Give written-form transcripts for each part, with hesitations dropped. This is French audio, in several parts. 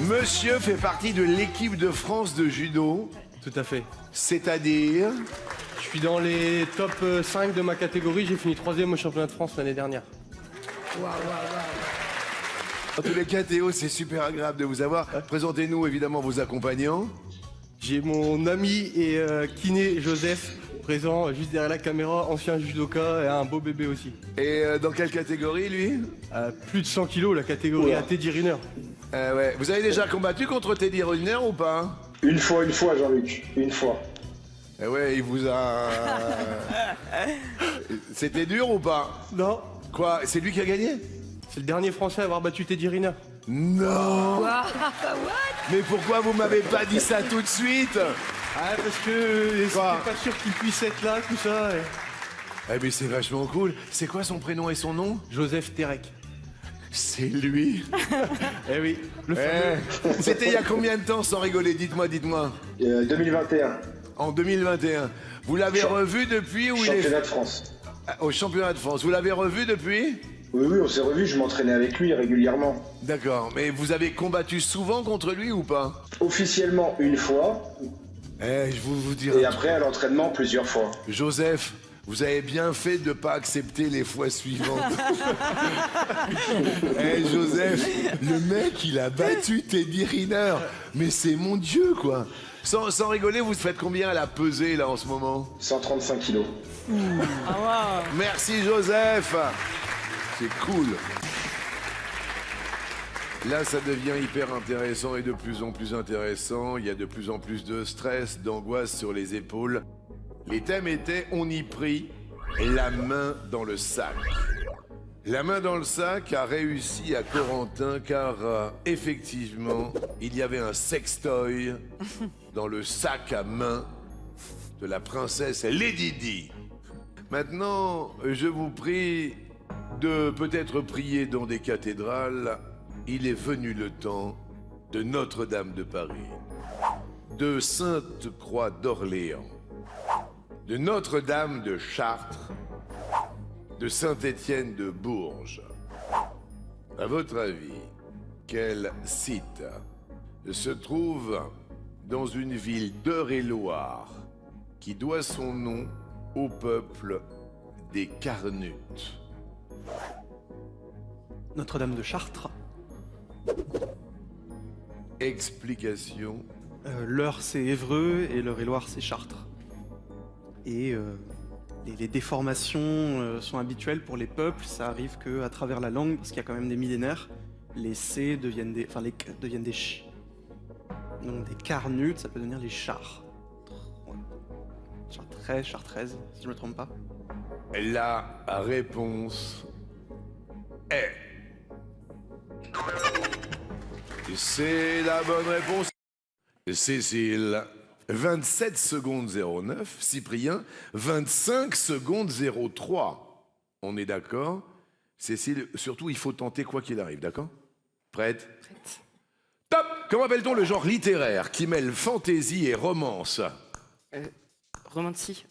Monsieur fait partie de l'équipe de France de judo, Tout à fait. c'est-à-dire... Je suis dans les top 5 de ma catégorie. J'ai fini 3e au championnat de France l'année dernière. Dans tous les cas, Théo, c'est super agréable de vous avoir. Présentez-nous évidemment vos accompagnants. J'ai mon ami et kiné Joseph, présent juste derrière la caméra, ancien judoka et un beau bébé aussi. Et dans quelle catégorie, lui? Plus de 100 kilos, la catégorie à Teddy Riner. Ouais. Vous avez déjà combattu contre Teddy Riner ou pas? Une fois, Jean-Luc. Une fois. Ouais, il vous a... C'était dur ou pas? Non, Quoi? C'est lui qui a gagné? c'est le dernier Français à avoir battu Teddy Riner. Non! Mais pourquoi vous m'avez pas dit ça tout de suite? Ah, parce que c'était Quoi pas sûr qu'il puisse être là, tout ça. Eh mais c'est vachement cool. C'est quoi son prénom et son nom? Joseph Terek. C'est lui. Eh oui, le fameux. C'était il y a combien de temps, sans rigoler? Dites-moi. 2021. En 2021. Vous l'avez revu depuis ou il est... Championnat de France. Au championnat de France. Vous l'avez revu depuis? Oui, on s'est revus, je m'entraînais avec lui régulièrement. D'accord. Mais vous avez combattu souvent contre lui ou pas? Officiellement une fois, Je vous dirai. et après à l'entraînement plusieurs fois. Joseph, vous avez bien fait de ne pas accepter les fois suivantes. Joseph, le mec, il a battu Teddy Riner. Mais c'est mon Dieu, quoi. Sans rigoler, vous faites combien à la pesée, là, en ce moment? 135 kilos. Merci, Joseph. C'est cool. Là, ça devient hyper intéressant et de plus en plus intéressant. Il y a de plus en plus de stress, d'angoisse sur les épaules. Les thèmes étaient on y prie, la main dans le sac. La main dans le sac a réussi à Corentin car effectivement, il y avait un sextoy dans le sac à main de la princesse Lady Di. Maintenant, je vous prie de peut-être prier dans des cathédrales. Il est venu le temps de Notre-Dame de Paris, de Sainte-Croix d'Orléans, de Notre-Dame de Chartres, de Saint-Étienne de Bourges. À votre avis, quel site se trouve dans une ville d'Eure-et-Loire qui doit son nom au peuple des Carnutes? Notre-Dame de Chartres. Explication. L'Eure, c'est Évreux et l'Eure-et-Loire, c'est Chartres. Et les déformations sont habituelles pour les peuples. Ça arrive qu'à travers la langue, parce qu'il y a quand même des millénaires, les C deviennent des... Enfin, les K deviennent des Ch. Donc des Carnutes, ça peut devenir les Chartres. Ouais. Chartrais, Chartraise, si je ne me trompe pas. La réponse est... C'est la bonne réponse. Cécile, 27 secondes 09. Cyprien, 25 secondes 03. On est d'accord? Cécile, surtout, il faut tenter quoi qu'il arrive, d'accord? Prête? Prête. Top! Comment appelle-t-on le genre littéraire qui mêle fantaisie et romance? Romantique.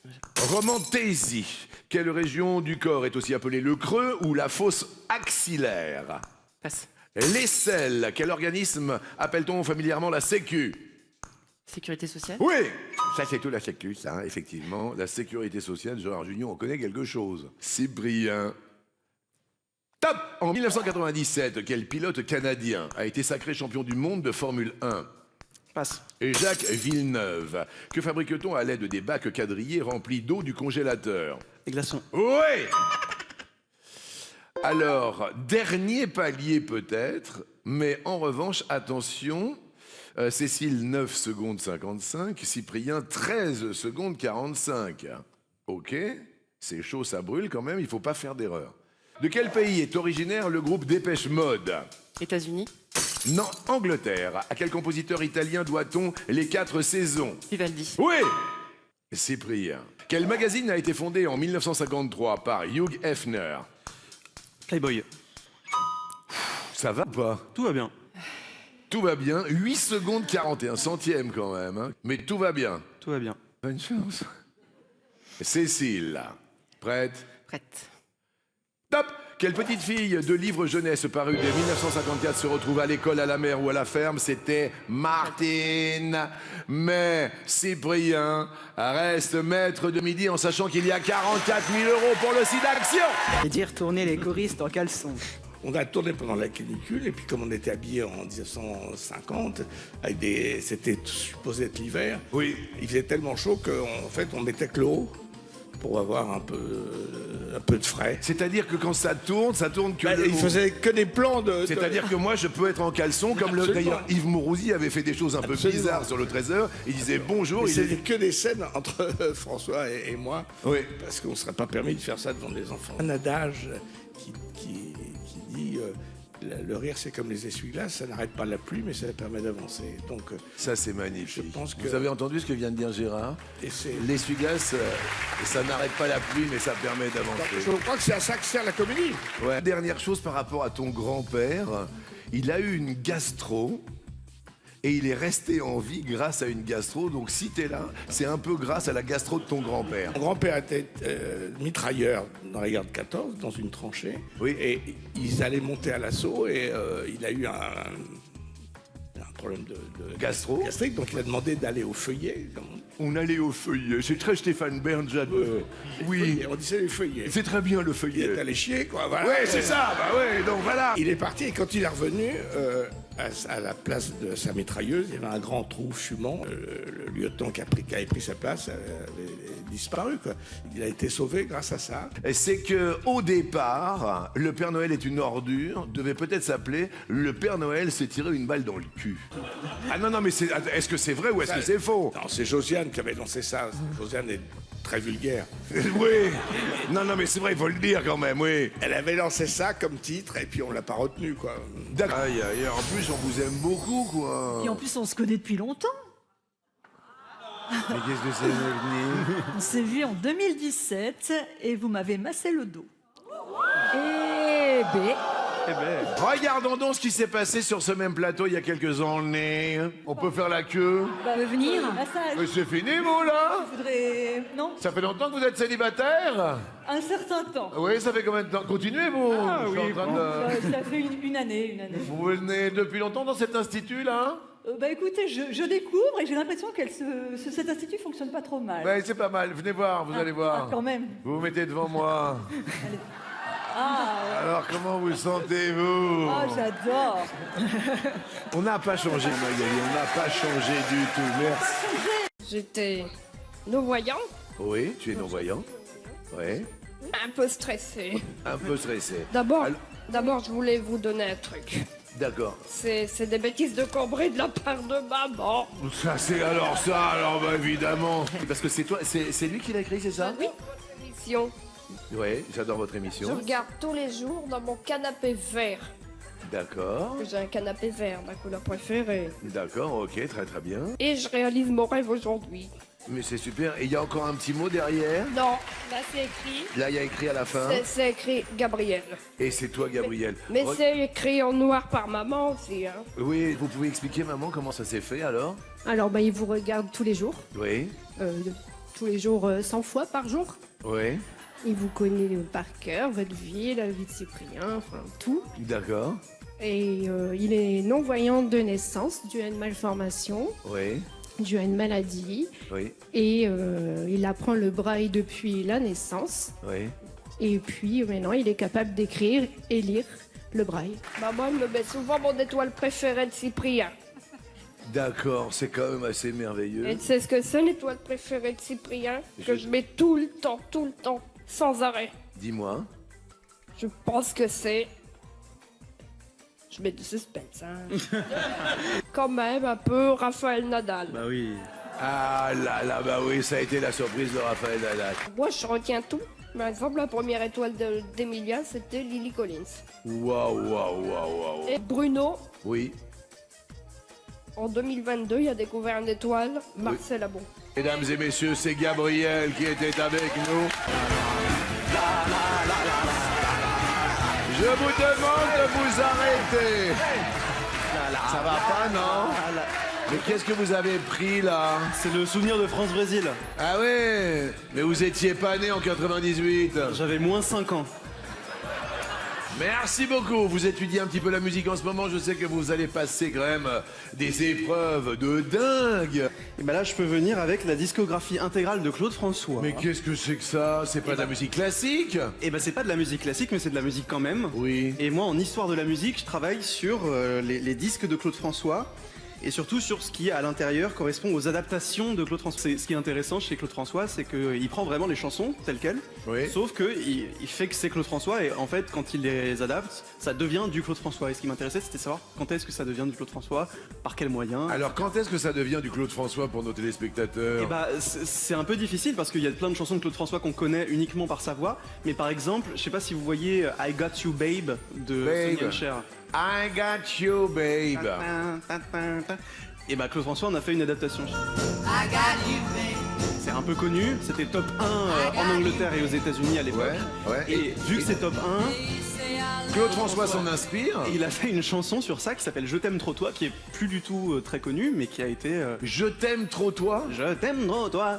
Romantésie. Quelle région du corps est aussi appelée le creux ou la fosse axillaire? Passe. L'aisselle. Quel organisme appelle-t-on familièrement la Sécu? Sécurité sociale. Oui! Ça, c'est tout la Sécu, ça, hein, effectivement. La sécurité sociale, Gérard Junior, on connaît quelque chose. Cyprien. Top! En 1997, quel pilote canadien a été sacré champion du monde de Formule 1? Passe. Et Jacques Villeneuve. Que fabrique-t-on à l'aide des bacs quadrillés remplis d'eau du congélateur? Les glaçons. Oui! Alors, dernier palier peut-être, mais en revanche, attention, Cécile, 9 secondes 55, Cyprien, 13 secondes 45. Ok, c'est chaud, ça brûle quand même, il faut pas faire d'erreur. De quel pays est originaire le groupe Dépêche Mode? États-Unis. Non, Angleterre. À quel compositeur italien doit-on les 4 saisons? Vivaldi. Oui! Cyprien. Quel magazine a été fondé en 1953 par Hugh Hefner? Playboy. Ça va ou pas? Tout va bien. Tout va bien. 8 secondes 41 centièmes quand même. Hein. Mais tout va bien. Tout va bien. Bonne chance. Cécile, prête? Prête. Top! Quelle petite fille de livre jeunesse paru dès 1954 se retrouve à l'école, à la mer ou à la ferme? C'était Martine. Mais Cyprien reste maître de midi en sachant qu'il y a 44 000 € pour le site d'action. Et dire tourner les choristes en caleçon. On a tourné pendant la canicule, et puis comme on était habillés en 1950, c'était supposé être l'hiver, Oui. il faisait tellement chaud qu'en fait on mettait que l'eau pour avoir un peu de frais. C'est-à-dire que quand ça tourne que le Il haut. faisait que des plans de... C'est-à-dire que moi, je peux être en caleçon, comme le Absolument. d'ailleurs Yves Mourouzi avait fait des choses un peu Absolument. bizarres sur le Trésor. Il disait bonjour. Et c'était que des scènes entre François et moi, Oui. parce qu'on ne serait pas permis de faire ça devant des enfants. Un adage qui dit le rire c'est comme les essuie-glaces, ça n'arrête pas la pluie mais ça permet d'avancer. Donc Ça, c'est magnifique. Je pense que- Vous avez entendu ce que vient de dire Gérard? et c'est... L'essuie-glace, ça n'arrête pas la pluie, mais ça permet Je d'avancer. crois que c'est à ça que sert la comédie. Ouais. Dernière chose par rapport à ton grand-père, il a eu une gastro. Et il est resté en vie grâce à une gastro. Donc si t'es là, c'est un peu grâce à la gastro de ton grand-père. Mon grand-père était mitrailleur dans la guerre de 14, dans une tranchée. Oui. Et ils allaient monter à l'assaut et il a eu un problème de Gastro. gastrique, donc il a demandé d'aller au feuillet. On allait au feuillet. C'est très Stéphane Bern, j'adore. Oui, On disait les feuillets. c'est très bien le Il est feuillet. allé chier, quoi. Voilà. Ouais, c'est ça. Bah ouais, donc voilà. Il est parti et quand il est revenu, à la place de sa mitrailleuse, il y avait un grand trou fumant. Le lieutenant qui avait pris sa place avait disparu, quoi. Il a été sauvé grâce à ça. C'est que au départ, le Père Noël est une ordure devait peut-être s'appeler Le Père Noël s'est tiré une balle dans le cul. Ah non, non, mais est-ce que c'est vrai ou est-ce que c'est faux? Non, c'est Josiane qui avait lancé ça. Josiane est très vulgaire. Oui. Non, non, mais c'est vrai, il faut le dire quand même, oui. Elle avait lancé ça comme titre et puis on l'a pas retenu, quoi. D'accord. Aïe, aïe, en plus, on vous aime beaucoup, quoi. Et en plus, on se connaît depuis longtemps. Mais qu'est-ce que c'est devenu? On s'est vu en 2017 et vous m'avez massé le dos. Eh ben, Regardons donc ce qui s'est passé sur ce même plateau il y a quelques années. On peut faire la queue. bah, venir. Massage. Mais c'est fini, vous, là? Je voudrais. Non, Ça fait longtemps que vous êtes célibataire? un certain temps. Oui, ça fait combien de temps? Continuez, vous. Je suis en train de- Ça fait une année, Vous venez depuis longtemps dans cet institut-là? Bah écoutez, je découvre et j'ai l'impression que cet institut fonctionne pas trop mal. Ouais, c'est pas mal. Venez voir, vous allez voir. Quand même. Vous vous mettez devant moi. Ah, Alors, comment vous sentez-vous? oh, j'adore. On n'a pas changé, Magali. On n'a pas changé du tout. Merci. J'étais non-voyant, Oui, tu es non-voyant. Oui. un peu stressé. Un peu stressé. D'abord, Alors- d'abord, je voulais vous donner un truc. D'accord. C'est des bêtises de Cambrai de la part de maman. Ça, c'est alors ça, alors bah, évidemment. Parce que c'est toi, c'est lui qui l'a écrit, c'est ça? Oui. Émission. Oui, j'adore votre Je émission. regarde tous les jours dans mon canapé vert. D'accord. J'ai un canapé vert, ma couleur préférée. D'accord, ok, très très bien. Et je réalise mon rêve aujourd'hui. Mais c'est super. Et il y a encore un petit mot derrière. Non, là c'est écrit. Là, il y a écrit à la fin. C'est écrit Gabriel. Et c'est toi, Gabriel. Mais Re- c'est écrit en noir par maman aussi, hein. Oui, vous pouvez expliquer, maman, comment ça s'est fait alors? Alors, bah, il vous regarde tous les jours, Oui, 100 fois par jour. oui, Il vous connaît par cœur, votre vie, la vie de Cyprien, enfin tout. d'accord. Et il est non-voyant de naissance, dû à une malformation, Oui, dû à une maladie. oui, Et il apprend le braille depuis la naissance. oui. Et puis maintenant, il est capable d'écrire et lire le braille. Maman elle me met souvent mon étoile préférée de Cyprien. D'accord, c'est quand même assez merveilleux. Et tu sais ce que c'est l'étoile préférée de Cyprien? Que je mets tout le temps, sans arrêt. Dis-moi. Je pense que c'est... Je mets du suspense, hein. Quand même un peu Raphaël Nadal. Bah oui. Ah là là, bah oui, ça a été la surprise de Raphaël Nadal. Moi, je retiens tout. Par exemple, la première étoile d'Emilia, c'était Lily Collins. Waouh, waouh, waouh, waouh. Et Bruno, Oui. en 2022, il a découvert une étoile, Marcel Abon. Mesdames et messieurs, c'est Gabriel qui était avec nous. Je vous demande de vous arrêter. Ça va pas, non? Mais qu'est-ce que vous avez pris là? C'est le souvenir de France-Brésil. Ah ouais? Mais vous étiez pas né en 98. J'avais moins 5 ans. Merci beaucoup. Vous étudiez un petit peu la musique en ce moment. Je sais que vous allez passer quand même des épreuves de dingue. Et ben là, je peux venir avec la discographie intégrale de Claude François. Mais qu'est-ce que c'est que ça? C'est pas de la musique classique? Et ben c'est pas de la musique classique, mais c'est de la musique quand même. Oui. Et moi, en histoire de la musique, je travaille sur les disques de Claude François. Et surtout sur ce qui, à l'intérieur, correspond aux adaptations de Claude François. Ce qui est intéressant chez Claude François, c'est qu'il prend vraiment les chansons telles quelles, Oui. sauf qu'il fait que c'est Claude François, et en fait, quand il les adapte, ça devient du Claude François. Et ce qui m'intéressait, c'était de savoir quand est-ce que ça devient du Claude François, par quels moyens. Alors quand est-ce que ça devient du Claude François pour nos téléspectateurs? Et bah, c'est un peu difficile parce qu'il y a plein de chansons de Claude François qu'on connaît uniquement par sa voix. Mais par exemple, je sais pas si vous voyez I Got You Babe de Babe. Sonny Cher. I got you, babe. Et bah Claude François en a fait une adaptation. C'est un peu connu, c'était top 1 en Angleterre et aux États-Unis à l'époque. Ouais. Et vu que c'est top 1, Claude François s'en inspire. il a fait une chanson sur ça qui s'appelle Je t'aime trop toi, qui est plus du tout très connue, mais qui a été Je t'aime trop toi. Je t'aime trop toi.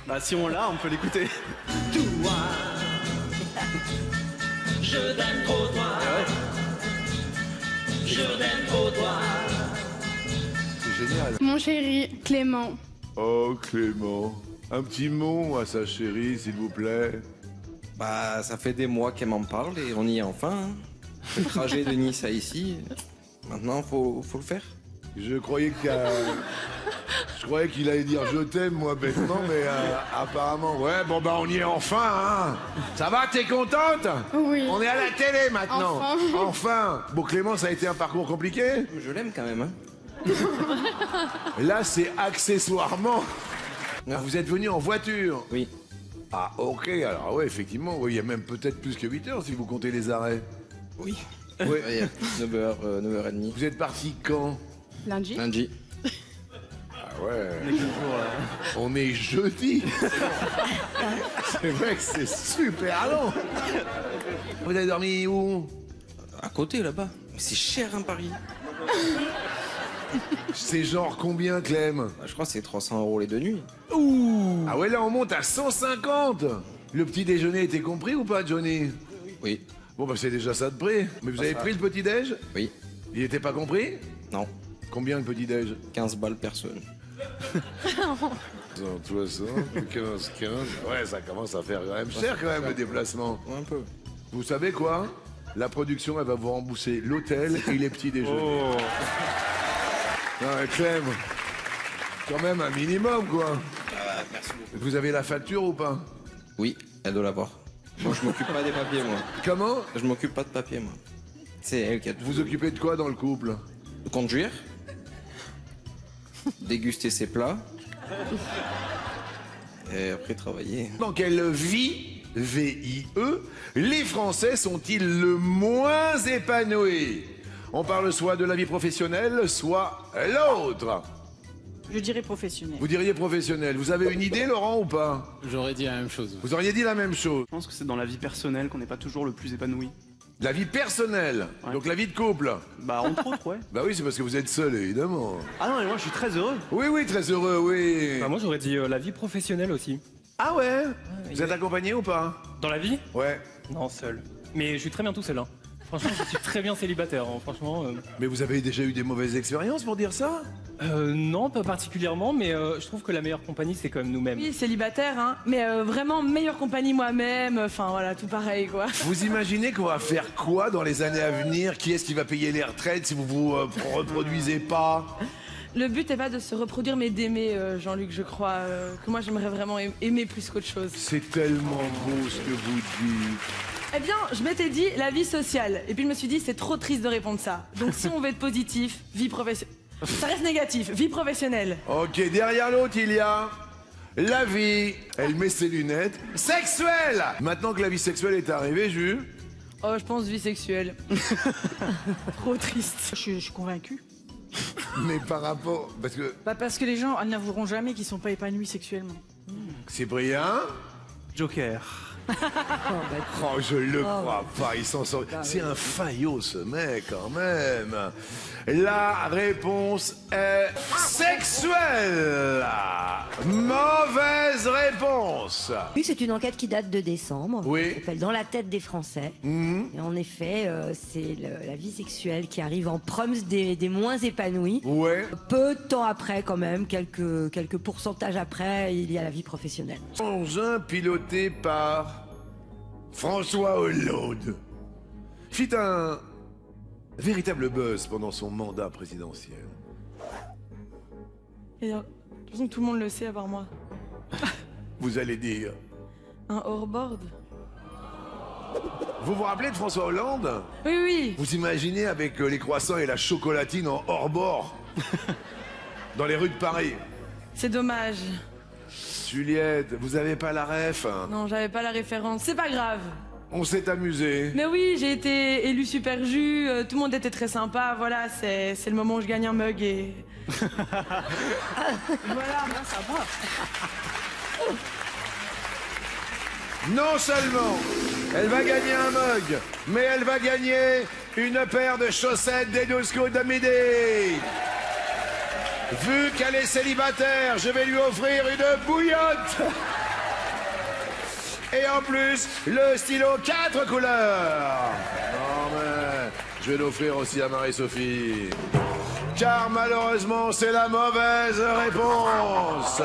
Bah si on l'a, on peut l'écouter. Je t'aime trop toi. Je t'aime trop toi. C'est génial. Mon chéri, Clément. Oh Clément, un petit mot à sa chérie, s'il vous plaît. Bah, ça fait des mois qu'elle m'en parle et on y est enfin. Hein. Le trajet de Nice à ici, maintenant faut le faire. Je croyais qu'il allait dire je t'aime moi bêtement, mais apparemment ouais. Bon bah on y est enfin. Hein. Ça va, t'es contente? Oui. On est à la télé maintenant. Enfin. Enfin. Bon Clément, ça a été un parcours compliqué. Je l'aime quand même. Hein. Là c'est accessoirement. Vous êtes venu en voiture? Oui. Ah ok, alors ouais effectivement, oui, il y a même peut-être plus que 8 heures si vous comptez les arrêts. Oui. Ouais. 9h, 9h30. Vous êtes parti quand? Lundi. Lundi. Ah ouais. On est jeudi. C'est vrai que c'est super long. Vous avez dormi où? À côté là-bas. Mais c'est cher hein, Paris. C'est genre combien, Clem? Bah, je crois que c'est 300 € les 2 nuits. Ouh. Ah ouais, là on monte à 150. Le petit déjeuner était compris ou pas, Johnny? Oui. Bon bah c'est déjà ça de prix. Mais vous avez pris le petit déj? Oui. Il était pas compris? Non. Combien le petit déj? 15 balles personne. 60, 15. Ouais, ça commence à faire quand même cher quand même le déplacement. Ouais, un peu. Vous savez quoi? La production, elle va vous rembourser l'hôtel et les petits déjeuners. Oh. Non, mais Clem, quand même un minimum, quoi. Merci beaucoup. Vous avez la facture ou pas? Oui, elle doit l'avoir. Moi, je m'occupe pas des papiers, moi. Comment? Je m'occupe pas de papiers, moi. C'est elle qui a tout. Vous occupez de quoi dans le couple? De conduire, déguster ses plats, et après travailler. Dans quelle vie, V-I-E, les Français sont-ils le moins épanouis? On parle soit de la vie professionnelle, soit l'autre. Je dirais professionnel. Vous diriez professionnel. Vous avez une idée, Laurent, ou pas? J'aurais dit la même chose. Vous auriez dit la même chose. Je pense que c'est dans la vie personnelle qu'on n'est pas toujours le plus épanoui. La vie personnelle, Ouais. donc la vie de couple. Bah entre autres, ouais. Bah oui, c'est parce que vous êtes seul, évidemment. Ah non, mais moi je suis très heureux. Oui, oui, très heureux, oui. Bah, moi j'aurais dit la vie professionnelle aussi. Ah ouais? Vous êtes accompagné ou pas? Dans la vie? Ouais. Non, seul. Mais je suis très bien tout seul. Hein. Franchement, je suis très bien célibataire. Hein. Franchement. Mais vous avez déjà eu des mauvaises expériences pour dire ça? Non, pas particulièrement, mais je trouve que la meilleure compagnie, c'est quand même nous-mêmes. Oui, célibataire, hein. Mais vraiment meilleure compagnie moi-même. Enfin voilà, tout pareil quoi. Vous imaginez qu'on va faire quoi dans les années à venir? Qui est-ce qui va payer les retraites si vous vous reproduisez pas? Le but n'est pas de se reproduire, mais d'aimer, Jean-Luc, je crois. Que moi j'aimerais vraiment aimer plus qu'autre chose. C'est tellement beau ce que vous dites. Eh bien, je m'étais dit la vie sociale. Et puis je me suis dit, c'est trop triste de répondre ça. Donc si on veut être positif, vie professionnelle. Ça reste négatif, vie professionnelle. Ok, derrière l'autre, il y a la vie. Elle met ses lunettes. Sexuelle. Maintenant que la vie sexuelle est arrivée, Jules. Oh, je pense vie sexuelle. Trop triste. Je suis convaincue. Mais par rapport... Parce que... Bah parce que les gens n'avoueront jamais qu'ils sont pas épanouis sexuellement. Cyprien. Joker. Oh, je le crois pas, il s'en sort. C'est un faillot ce mec quand même. La réponse est sexuelle. Mauvaise réponse. Oui, c'est une enquête qui date de décembre. Oui. Ça s'appelle Dans la tête des Français. Et en effet, c'est la vie sexuelle qui arrive en proms des moins épanouis. Ouais. Peu de temps après, quand même, quelques pourcentages après, il y a la vie professionnelle. Engin piloté par François Hollande fit un véritable buzz pendant son mandat présidentiel. Et, de toute façon, tout le monde le sait à part moi. Vous allez dire. Un hors-board. Vous vous rappelez de François Hollande? Oui, oui. Vous imaginez avec les croissants et la chocolatine en hors-bord dans les rues de Paris. C'est dommage. Juliette, vous avez pas la ref? Non, j'avais pas la référence. C'est pas grave. On s'est amusé. Mais oui, j'ai été élu super jus, tout le monde était très sympa, voilà, c'est le moment où je gagne un mug et... voilà, sympa. Non seulement elle va gagner un mug, mais elle va gagner une paire de chaussettes des 12 coups de midi. Vu qu'elle est célibataire, je vais lui offrir une bouillotte. Et en plus, le stylo 4 couleurs. Non mais, je vais l'offrir aussi à Marie-Sophie. Car malheureusement, c'est la mauvaise réponse.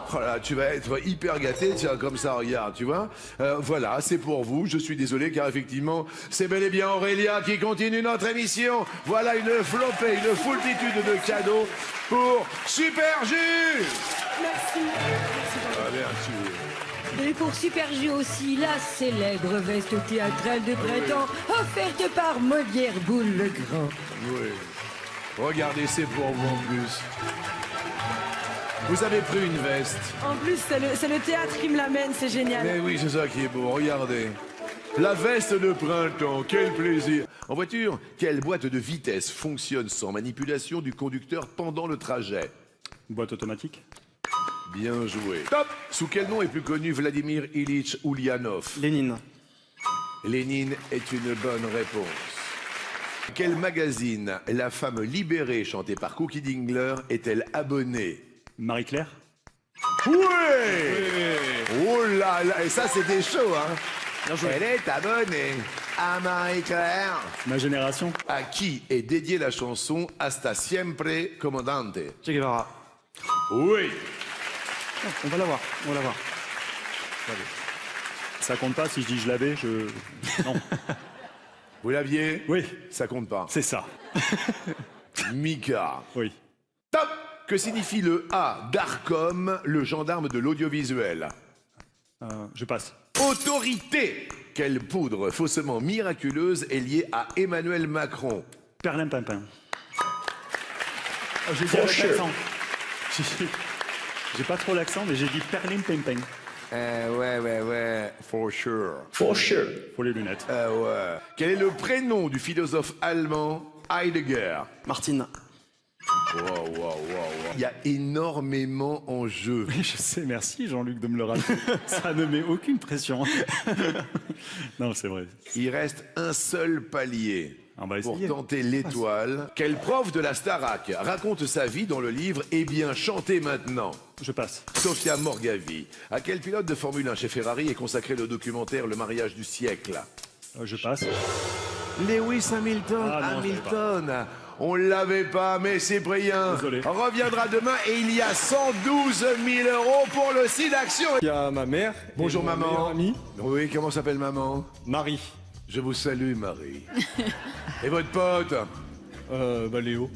Voilà, tu vas être hyper gâté, tiens, comme ça, regarde, tu vois. Voilà, c'est pour vous, je suis désolé, car effectivement, c'est bel et bien Aurélia qui continue notre émission. Voilà une flopée, une foultitude de cadeaux pour Super Jus. Merci. Ah, merci. Et pour Super Jus aussi, la célèbre veste théâtrale de printemps, offerte par Molière Boule le Grand. Oui. Regardez, c'est pour vous en plus. Vous avez pris une veste. En plus, c'est le théâtre qui me l'amène, c'est génial. Mais oui, c'est ça qui est beau, regardez. La veste de printemps, quel plaisir. En voiture, quelle boîte de vitesse fonctionne sans manipulation du conducteur pendant le trajet? Boîte automatique. Bien joué. Top. Sous quel nom est plus connu Vladimir Ilitch Ulyanov? Lénine. Lénine est une bonne réponse. Quel magazine la femme libérée chantée par Cookie Dingler est-elle abonnée? Marie-Claire. Oui. Oh là là, et ça c'était chaud, hein. Elle est abonnée à Marie-Claire. Ma génération. À qui est dédiée la chanson Hasta siempre comandante? Che Guevara. Oui. On va la voir, on va la voir. Ça compte pas si je dis je l'avais, Non. Vous l'aviez? Oui. Ça compte pas. C'est ça. Mika. Oui. Top. Que signifie le A d'Arcom, le gendarme de l'audiovisuel? Je passe. Autorité. Quelle poudre faussement miraculeuse est liée à Emmanuel Macron? Perlimpinpin. J'ai dit avec l'accent. J'ai pas trop l'accent, mais j'ai dit perlimpinpin. Ouais. For sure. For sure. Pour les lunettes. Ouais. Quel est le prénom du philosophe allemand Heidegger? Martine. Wow. Il y a énormément en jeu. Oui, je sais, merci Jean-Luc de me le rappeler. Ça ne met aucune pression. Non, c'est vrai. Il reste un seul palier On va pour essayer. tenter l'étoile. Quel prof de la Starac raconte sa vie dans le livre Eh bien, chantez maintenant? Je passe. Sofia Morgavi. À quel pilote de Formule 1 chez Ferrari est consacré le documentaire Le mariage du siècle? Je passe. Lewis Hamilton. Ah non, je l'avais Hamilton. On l'avait pas, mais Cyprien Désolé. reviendra demain et il y a 112 000 € pour le site d'action. Il y a ma mère. Bonjour et mon maman. meilleur ami, Oui, comment s'appelle maman? Marie. Je vous salue Marie. Et votre pote? Léo.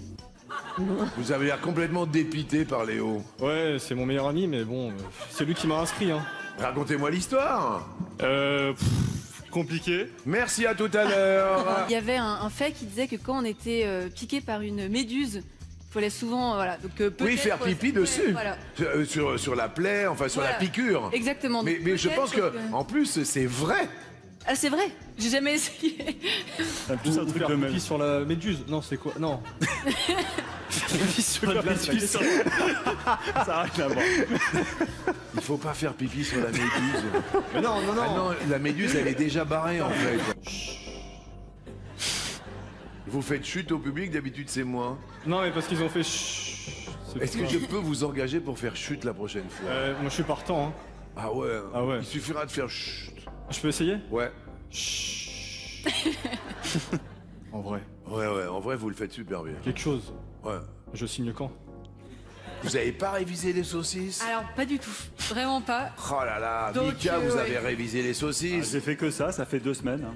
Vous avez l'air complètement dépité par Léo. Ouais, c'est mon meilleur ami, mais bon, c'est lui qui m'a inscrit, hein. Racontez-moi l'histoire. Compliqué. Merci, à tout à l'heure. Il y avait un fait qui disait que quand on était piqué par une méduse, il fallait souvent, voilà, donc Oui, faire pipi dessus. Voilà. Sur la plaie, enfin sur la piqûre. Exactement. Mais je pense que, en plus, c'est vrai. Ah, c'est vrai. J'ai jamais essayé. C'est plus un truc de même. Pipi sur la méduse. Non, c'est quoi? Non. pipi sur la méduse. Ça n'a rien à voir. Il faut pas faire pipi sur la méduse. Mais non, non, non. Ah non, la méduse, elle est déjà barrée en fait. Vous faites chute au public, d'habitude c'est moi. Non, mais parce qu'ils ont fait chut. Est-ce que je peux vous engager pour faire chute la prochaine fois? Moi, je suis partant. Hein. Ah ouais. Ah ouais. Il suffira de faire chut. Je peux essayer? Ouais. En vrai. Ouais, en vrai, vous le faites super bien. Quelque chose. Ouais. Je signe quand? Vous avez pas révisé les saucisses? Alors, pas du tout. Vraiment pas. Oh là là, Donc, Mika, vous ouais. avez révisé les saucisses. J'ai fait que ça fait 2 semaines. Hein.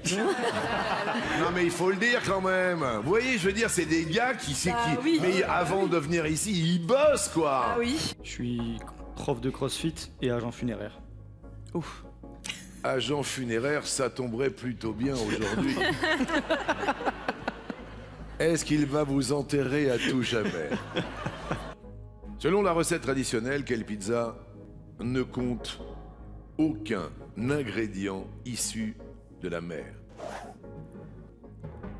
Non mais il faut le dire quand même. Vous voyez, je veux dire, c'est des gars qui... oui. Mais avant de venir ici, ils bossent quoi. Ah oui. Je suis prof de crossfit et agent funéraire. Ouf. Agent funéraire, ça tomberait plutôt bien aujourd'hui. Est-ce qu'il va vous enterrer à tout jamais? Selon la recette traditionnelle, quelle pizza ne compte aucun ingrédient issu de la mer?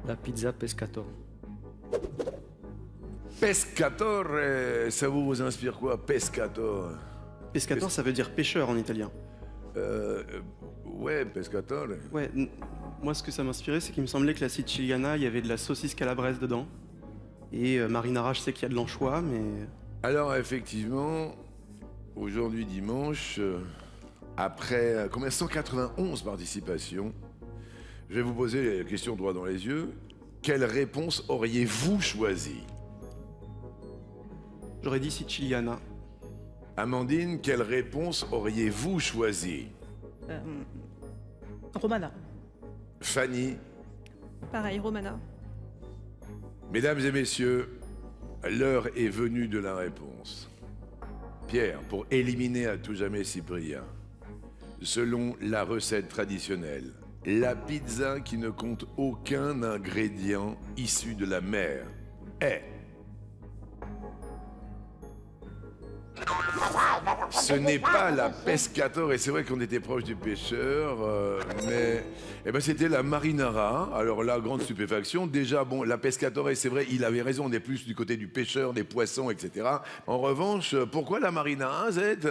La pizza pescator. Pescator, ça vous inspire quoi, pescator? Pescator, ça veut dire pêcheur en italien. Ouais, pescator. Ouais, moi ce que ça m'inspirait, c'est qu'il me semblait que la siciliana, il y avait de la saucisse calabraise dedans. Et marinara, je sais qu'il y a de l'anchois, mais... Alors effectivement, aujourd'hui dimanche, après combien 191 participations, je vais vous poser la question droit dans les yeux. Quelle réponse auriez-vous choisi? J'aurais dit siciliana. Amandine, quelle réponse auriez-vous choisi? Romana. Fanny? Pareil, Romana. Mesdames et messieurs, l'heure est venue de la réponse. Pierre, pour éliminer à tout jamais Cyprien, selon la recette traditionnelle, la pizza qui ne compte aucun ingrédient issu de la mer est... Ce n'est pas la pescator, et c'est vrai qu'on était proche du pêcheur, mais c'était la marinara. Alors là, grande stupéfaction. Déjà, bon, la pescator, et c'est vrai, il avait raison, on est plus du côté du pêcheur, des poissons, etc. En revanche, pourquoi la marinara, Zed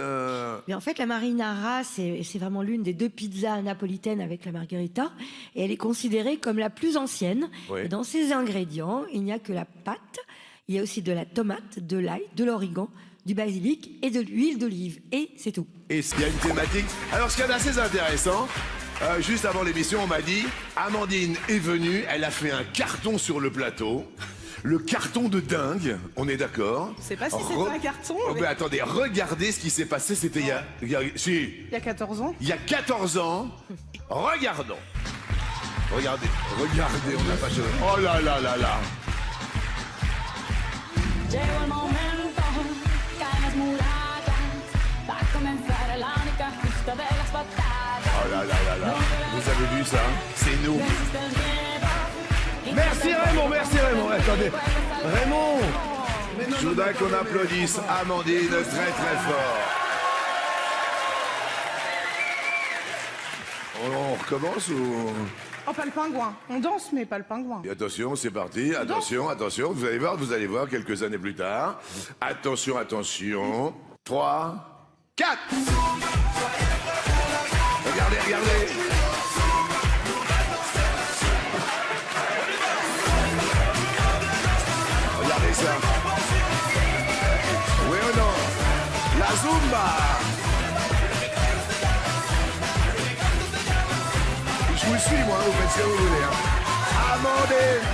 Mais en fait, la marinara, c'est vraiment l'une des 2 pizzas napolitaines avec la margherita, et elle est considérée comme la plus ancienne. Oui. Et dans ses ingrédients, il n'y a que la pâte, il y a aussi de la tomate, de l'ail, de l'origan, du basilic et de l'huile d'olive. Et c'est tout. Et il y a une thématique. Alors, ce qu'il y a d'assez intéressant, juste avant l'émission, on m'a dit, Amandine est venue, elle a fait un carton sur le plateau. Le carton de dingue, on est d'accord? Je sais pas si c'est pas un carton. Oh, mais attendez, regardez ce qui s'est passé, c'était il y a 14 ans. Il y a 14 ans. Regardons. Regardez, on n'a pas changé. Oh là là là là. Oh là là là là. Vous avez vu ça? C'est nous. Merci Raymond. Attendez. Raymond. Je voudrais qu'on applaudisse Amandine très très fort. On recommence ou... Oh, pas le pingouin. On danse, mais pas le pingouin. Et attention, c'est parti. Attention. Vous allez voir quelques années plus tard. Attention. 3, 4. Regardez. Regardez ça. Oui ou non? La Zumba. Je vous suis, moi, vous faites ce que vous voulez. Hein. Amandine.